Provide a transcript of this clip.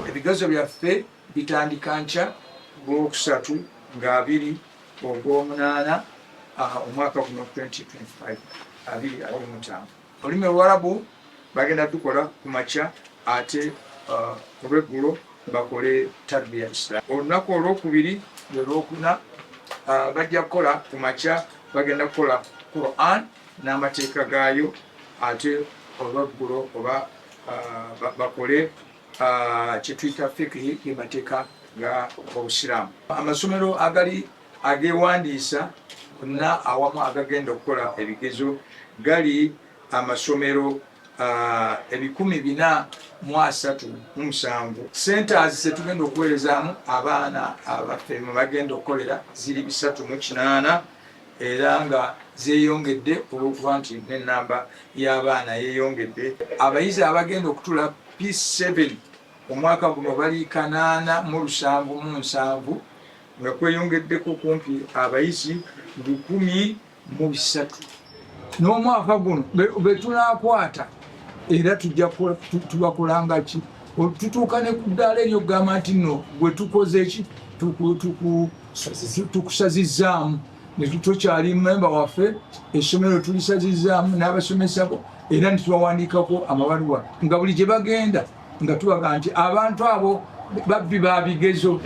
ebigezo byaffe bitandika nkya Gwokusatu nga 2 Ogw'omunaana omwaka guno 2025 2025. Olulimi Olwarabu bagenda tukola ku makya ate olweggulo bakole tarbiya Islam. Olunaku olwokubiri olwokuna bajja kukola ku makya bagenda kukola Quran n'amateeka gaayo, ate olweggulo oba bakole kye tuyita fiqhi y'amateeka ga Obusiraamu. Amasomero agali agewandiisa gonna awamu agagenda okukola ebigezo gali amasomero 437. Centers zetugenda okuweerezaamu abaana abaffe mwe bagenda okukolera ziri 308 era nga zeeyongedde olw'okuba nti n'ennamba y'abaana yeeyongedde. Abayizi abagenda okutula P7 omwaka guno bali 877 nga kweyongeddeko kumpi abayizi 1,300. N'omwaka guno betunakwata era tujja tubakolanga ki tutuuka ne ku ddaala eryo okugamba nti nno bwe tukoze ki tukusazizzaamu ne tukyali memba waffe essomero tulisazizzaamu n'abasomesa bo era netubawandiikako amabaluwa nga buli gye bagenda nga tubaga nti abantu abo babbi ba bigezo.